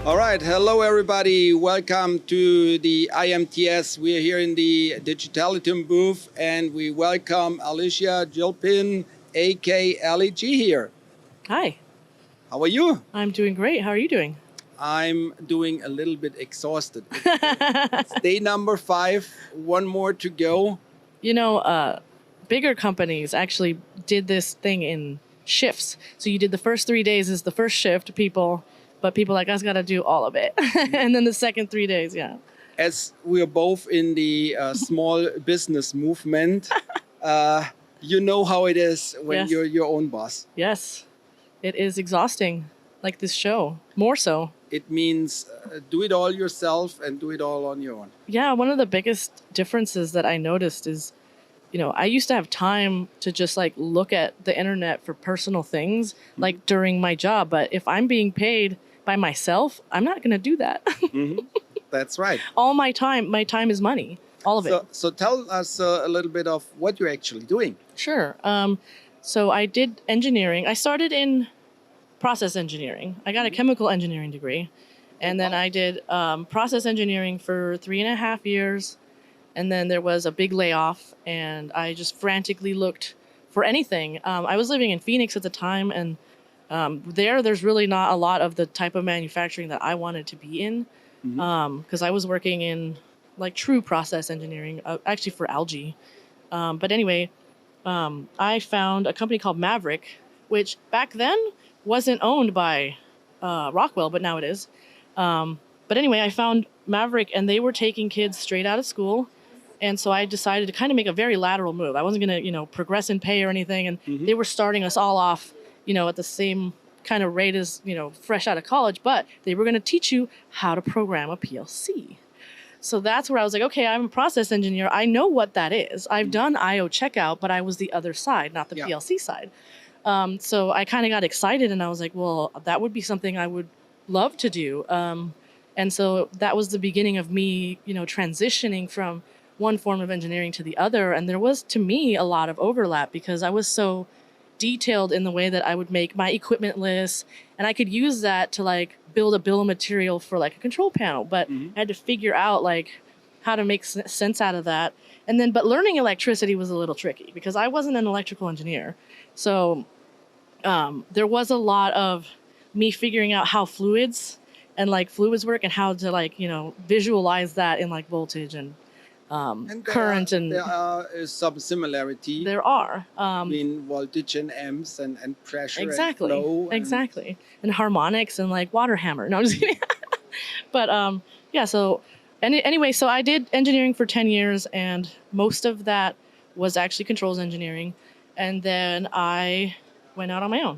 All right, hello everybody. Welcome to the IMTS. We are here in the DigitalituM booth and we welcome Alicia Gilpin, aka Ali G here. Hi. How are you? I'm doing great. How are you doing? I'm doing a little bit exhausted. It's day number 5, one more to go. You know, bigger companies actually did this thing in shifts. So you did the first 3 days is the first shift, but people like us got to do all of it. And then the second 3 days, yeah. As we are both in the small business movement, you know how it is when Yes. you're your own boss. Yes, it is exhausting, like this show, more so. It means do it all yourself and do it all on your own. Yeah, one of the biggest differences that I noticed is, I used to have time to just like look at the internet for personal things, like during my job. But if I'm being paid by myself, I'm not going to do that. That's right. All my time is money, all of it. So tell us a little bit of what you're actually doing. Sure. So I did engineering. I started in process engineering. I got a chemical engineering degree. And then I did process engineering for 3.5 years. And then there was a big layoff, and I just frantically looked for anything. I was living in Phoenix at the time, and there's really not a lot of the type of manufacturing that I wanted to be in, because I was working in like true process engineering, actually for algae. But anyway, I found a company called Maverick, which back then wasn't owned by Rockwell, but now it is. But anyway, I found Maverick, and they were taking kids straight out of school. And so I decided to kind of make a very lateral move. I wasn't going to, progress in pay or anything. And they were starting us all off, at the same kind of rate as, fresh out of college. But they were going to teach you how to program a PLC. So that's where I was like, okay, I'm a process engineer. I know what that is. I've done I/O checkout, but I was the other side, not the PLC side. So I kind of got excited, and I was like, well, that would be something I would love to do. And so that was the beginning of me, transitioning from one form of engineering to the other. And there was, to me, a lot of overlap because I was so detailed in the way that I would make my equipment lists, and I could use that to like build a bill of material for like a control panel. But I had to figure out like how to make sense out of that. And then, but learning electricity was a little tricky because I wasn't an electrical engineer. So there was a lot of me figuring out how fluids work and how to like, visualize that in like voltage and current. There is some similarity. There are. Between voltage and amps and pressure Exactly. and flow. Exactly. And harmonics and like water hammer. No, I'm just kidding. But yeah, so anyway, so I did engineering for 10 years, and most of that was actually controls engineering. And then I went out on my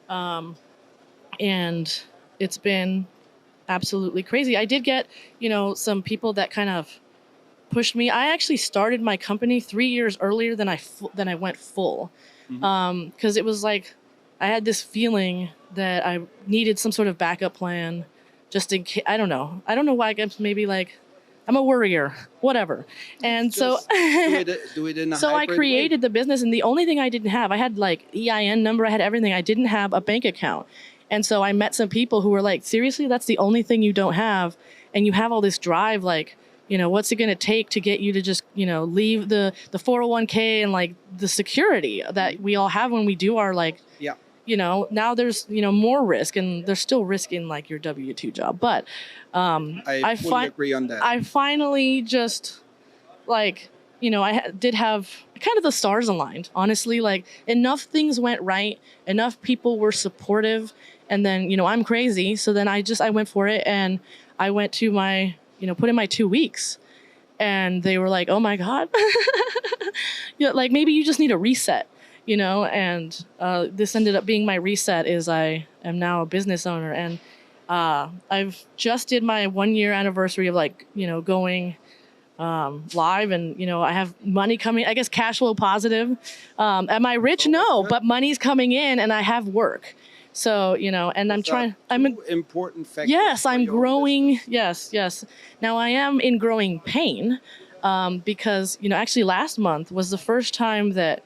own. And it's been absolutely crazy. I did get, some people that kind of pushed me. I actually started my company 3 years earlier than I went full. Because it was like I had this feeling that I needed some sort of backup plan just in case. I don't know why. I guess maybe like I'm a worrier, whatever. And so do it in a so I created way. the business, and the only thing I didn't have, I had like EIN number, I had everything. I didn't have a bank account. And so I met some people who were like, seriously, that's the only thing you don't have. And you have all this drive, like, what's it going to take to get you to just, leave the 401k and like the security that we all have when we do our like, now there's, more risk, and there's still risk in like your W-2 job. But I fully agree on that. I finally just like, did have kind of the stars aligned, honestly. Like enough things went right, enough people were supportive, and then, I'm crazy. So then I went for it, and I went to my, put in my 2 weeks, and they were like, oh my God, like maybe you just need a reset, and this ended up being my reset. Is I am now a business owner, and I've just did my 1 year anniversary of like, going live, and I have money coming, I guess cash flow positive. Am I rich? No, but money's coming in, and I have work. So, and I'm trying, important factors. Yes, I'm growing. Yes. Now I am in growing pain, because, actually last month was the first time that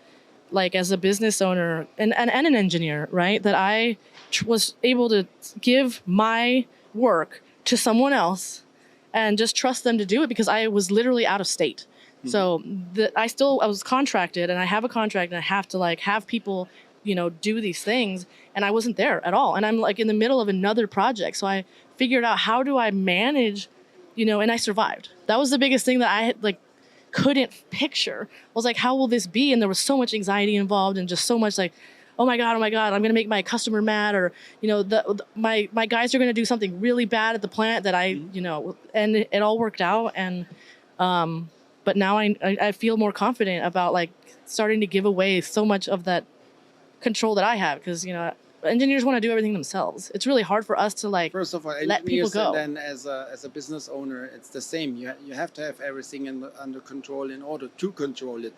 like as a business owner and an engineer, right? That I was able to give my work to someone else and just trust them to do it because I was literally out of state. So I was contracted, and I have a contract, and I have to like have people, do these things, and I wasn't there at all. And I'm like in the middle of another project. So I figured out, how do I manage, and I survived. That was the biggest thing that I like couldn't picture. I was like, how will this be? And there was so much anxiety involved, and just so much like, oh my God, I'm going to make my customer mad, or, my guys are going to do something really bad at the plant that and it all worked out. And, but now I feel more confident about like starting to give away so much of that control that I have, because, engineers want to do everything themselves. It's really hard for us to like, first of all, let people go. And then as a business owner, it's the same. You have to have everything under control in order to control it.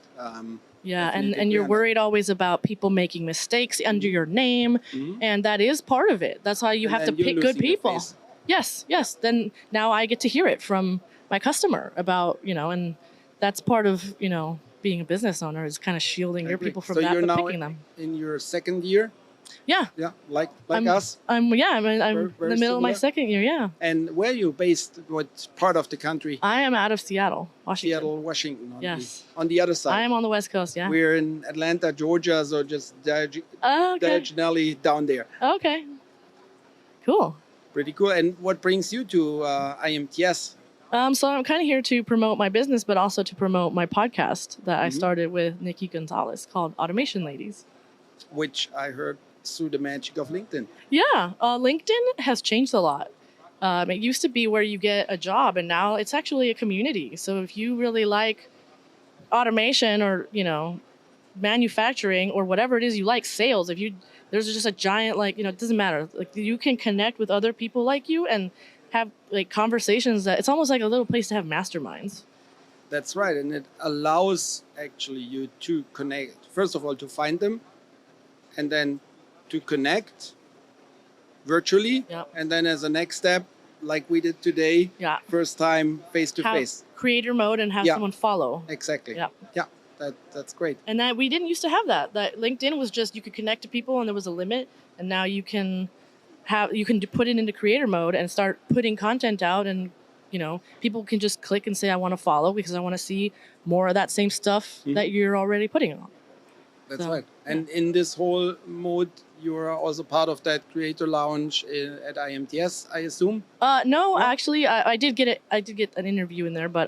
Yeah, and you're worried always about people making mistakes under your name, and that is part of it. That's why you have to pick good people. Yes. Then now I get to hear it from my customer about, and that's part of, being a business owner, is kind of shielding your people from that, but picking them. In your second year? Yeah. Yeah, like us? I'm in the middle of my second year, yeah. And where are you based? What part of the country? I am out of Seattle, Washington. Seattle, Washington. Yes. On the other side. I am on the West Coast, yeah. We're in Atlanta, Georgia, so just diagonally down there. Okay. Cool. Pretty cool. And what brings you to IMTS? So I'm kind of here to promote my business, but also to promote my podcast that I started with Nikki Gonzalez called Automation Ladies. Which I heard through the magic of LinkedIn. Yeah, LinkedIn has changed a lot. It used to be where you get a job, and now it's actually a community. So if you really like automation or, manufacturing or whatever it is you like, sales, there's just a giant, like, it doesn't matter. Like, you can connect with other people like you and have like conversations that it's almost like a little place to have masterminds. That's right. And it allows actually you to connect. First of all, to find them, and then to connect virtually. Yep. And then as a next step, like we did today, first time face to face. Creator mode and have someone follow. Exactly. Yeah. Yeah. That's great. And that we didn't used to have that. That LinkedIn was just, you could connect to people and there was a limit. And now you can put it into creator mode and start putting content out, and people can just click and say, I want to follow because I want to see more of that same stuff that you're already putting on. That's right. And in this whole mode, you are also part of that creator lounge at IMTS, I assume? No, actually, I did get it. I did get an interview in there, but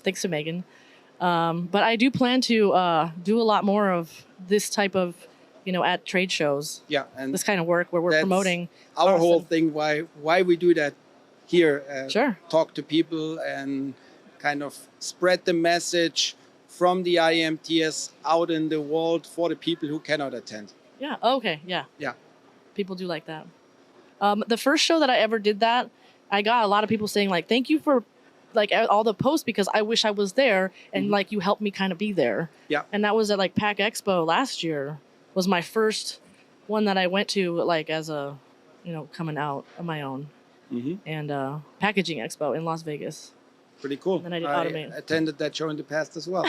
thanks to Megan. But I do plan to do a lot more of this type of, at trade shows. Yeah, and this kind of work where we're promoting our whole thing. Why we do that here? Sure. Talk to people and kind of spread the message from the IMTS out in the world for the people who cannot attend. Yeah. Okay. Yeah. Yeah. People do like that. The first show that I ever did that, I got a lot of people saying like, thank you for like all the posts because I wish I was there and like you helped me kind of be there. Yeah. And that was at like Pack Expo last year, was my first one that I went to like as a, coming out on my own. And Packaging Expo in Las Vegas. Pretty cool. And then I did Automate. Attended that show in the past as well.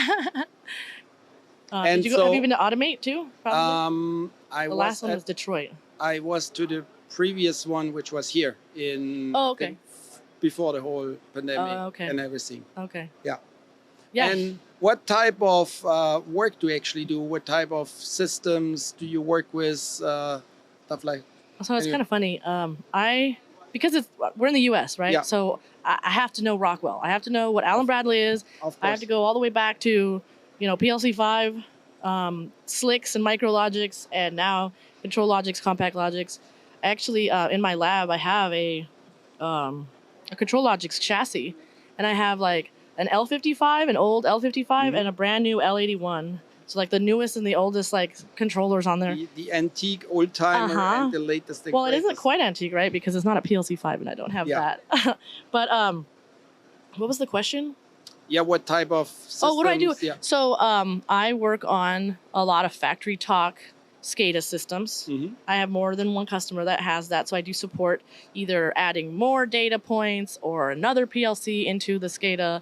And have you been to Automate too? Probably? The last one was Detroit. I was to the previous one, which was here in before the whole pandemic and everything. Okay. Yeah. Yeah. And what type of work do you actually do? What type of systems do you work with? Stuff like. So it's kind of funny. Because we're in the U.S., right? Yeah. So I have to know Rockwell. I have to know what Allen Bradley is. Of course. I have to go all the way back to, PLC5, SLICs and MicroLogics, and now Control Logics, Compact Logics. Actually, in my lab, I have a Control Logics chassis, and I have like an L55, an old L55, and a brand new L81. So like the newest and the oldest like controllers on there. The antique old timer and the latest thing. Well, it isn't quite antique, right? Because it's not a PLC5 and I don't have that. But what was the question? Yeah, what type of systems? What do I do? Yeah. So I work on a lot of factory talk SCADA systems. I have more than one customer that has that. So I do support either adding more data points or another PLC into the SCADA.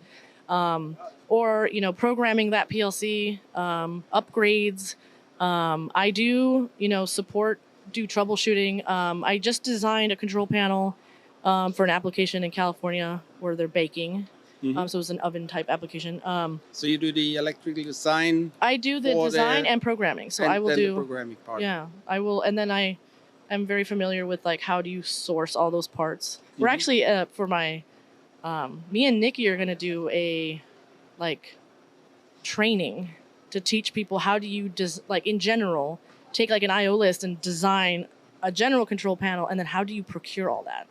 Or, programming that PLC, upgrades, I do, support, do troubleshooting. I just designed a control panel for an application in California where they're baking. So it's an oven type application. So you do the electrical design. I do the for design the- and programming. So and I will then do the programming part. Yeah, I will, and then I am very familiar with like how do you source all those parts. We're actually for my me and Nikki are gonna do a like training to teach people how do you like in general take like an IO list and design a general control panel, and then how do you procure all that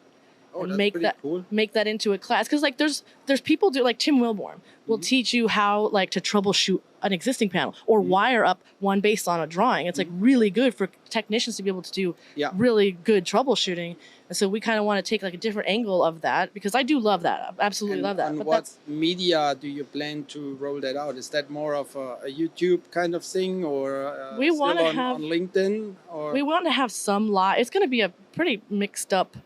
Oh, and that's make pretty that cool. make that into a class, because like there's people do like Tim Wilborn will teach you how like to troubleshoot an existing panel or wire up one based on a drawing. It's like really good for technicians to be able to do really good troubleshooting. And so we kind of want to take like a different angle of that, because I do love that. I absolutely love that. On But what media do you plan to roll that out? Is that more of a YouTube kind of thing, or We still wanna on, have- on LinkedIn? Or we want to have some live. It's going to be a pretty mixed up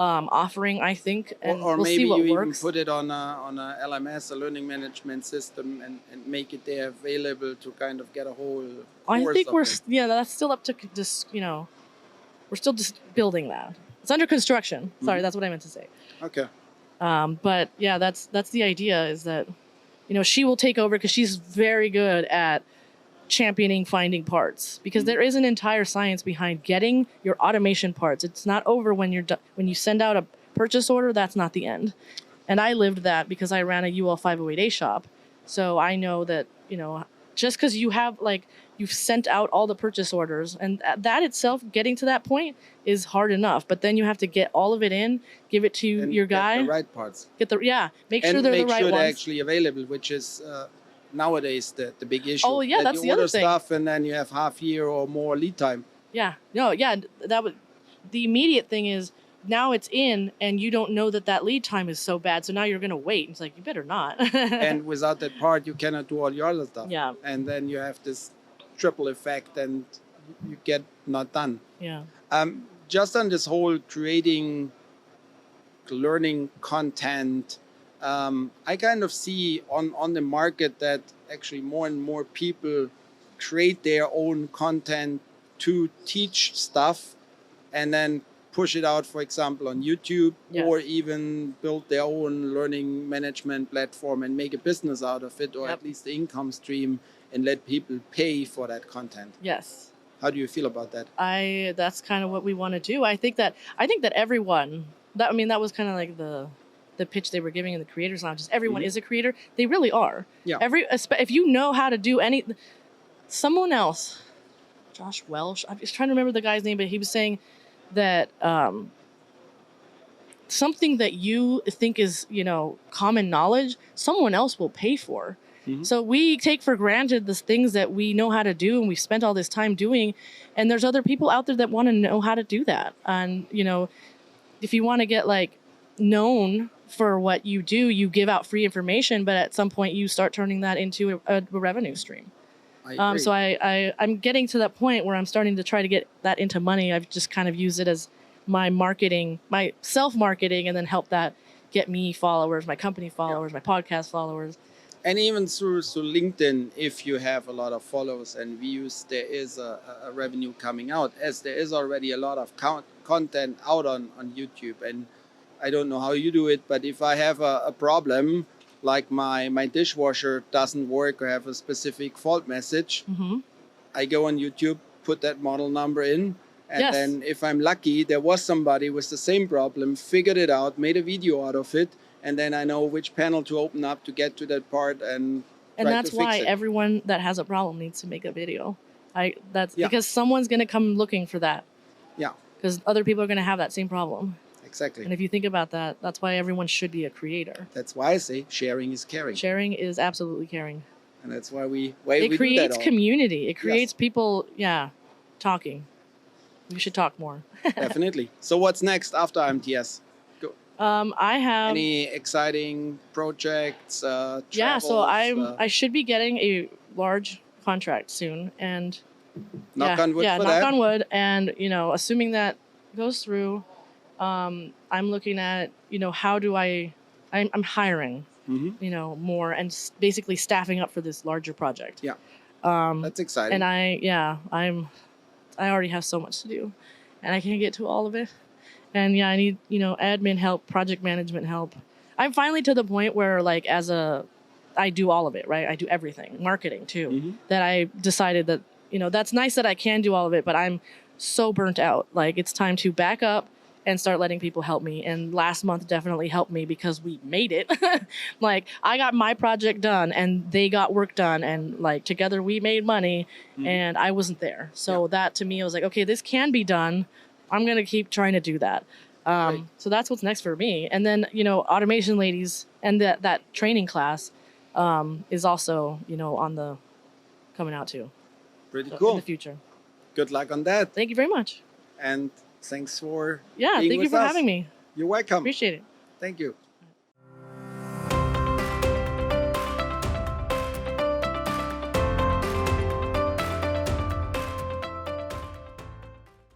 offering, I think, and or we'll maybe see what you works. even put it on a LMS, a learning management system, and make it there available to kind of get a whole I course think of we're it. that's still up to just we're still just building that. It's under construction. Sorry, that's what I meant to say. Okay. But yeah, that's the idea, is that she will take over because she's very good at championing finding parts, because there is an entire science behind getting your automation parts. It's not over when you're when you send out a purchase order. That's not the end. And I lived that because I ran a UL 508A shop. So I know that, just because you have you've sent out all the purchase orders, and that itself, getting to that point is hard enough. But then you have to get all of it in, give it to And your get guy, the right parts, make and sure they're make the right sure they're ones. actually available, which is nowadays the big issue. Oh, yeah, that that's you the order other thing. stuff and then you have half year or more lead time. Yeah. No, yeah, that would the immediate thing is now it's in and you don't know that lead time is so bad. So now you're going to wait. It's like, you better not. And without that part, you cannot do all your other stuff. Yeah. And then you have this triple effect and you get not done. Yeah. Just on this whole creating learning content, I kind of see on the market that actually more and more people create their own content to teach stuff and then push it out, for example, on YouTube, Yes. or even build their own learning management platform and make a business out of it, or Yep. at least the income stream, and let people pay for that content. Yes. How do you feel about that? That's kind of what we want to do. I think that everyone, that was kind of like the pitch they were giving in the creators lounge, is everyone is a creator. They really are. Yeah. If you know how to do someone else, Josh Welsh, I'm just trying to remember the guy's name, but he was saying that something that you think is, common knowledge, someone else will pay for. So we take for granted the things that we know how to do and we've spent all this time doing. And there's other people out there that want to know how to do that. And, if you want to get known for what you do, you give out free information, but at some point you start turning that into a revenue stream. I agree. So I'm getting to that point where I'm starting to try to get that into money. I've just kind of used it as my marketing, my self-marketing, and then help that get me followers, my company followers, my podcast followers. And even through LinkedIn, if you have a lot of followers and views, there is a revenue coming out, as there is already a lot of content out on YouTube. And I don't know how you do it, but if I have a problem, like my dishwasher doesn't work or have a specific fault message, I go on YouTube, put that model number in, and Yes. then if I'm lucky, there was somebody with the same problem, figured it out, made a video out of it, and then I know which panel to open up to get to that part, and that's to why fix it. everyone that has a problem needs to make a video. Yeah. Because someone's going to come looking for that, Yeah, because other people are going to have that same problem. exactly. And if you think about that, that's why everyone should be a creator. That's why I say sharing is caring, Sharing is absolutely caring. and that's why we It do that creates all. community. It creates people, talking. We should talk more. Definitely. So what's next after MTS? I have Any exciting projects? so travels, I should be getting a large contract soon, and knock on wood for knock that. on wood, and assuming that goes through, I'm looking at how do I'm hiring Mhm. more and basically staffing up for this larger project. Yeah. That's exciting. And I already have so much to do, and I can't get to all of it. And yeah, I need, admin help, project management help. I'm finally to the point where like I do all of it, right? I do everything, marketing too. Mm-hmm. That I decided that, that's nice that I can do all of it, but I'm so burnt out. Like it's time to back up and start letting people help me. And last month definitely helped me because we made it. Like I got my project done and they got work done, and like together we made money. Mm-hmm. And I wasn't there. So that to me, I was like, okay, this can be done. I'm going to keep trying to do that. Right. So that's what's next for me. And then, automation ladies and that training class is also, on the coming out too. Pretty So cool. in the future. Good luck on that. Thank you very much. And thanks for Yeah, being thank you with for us. having me. You're welcome. Appreciate it. Thank you.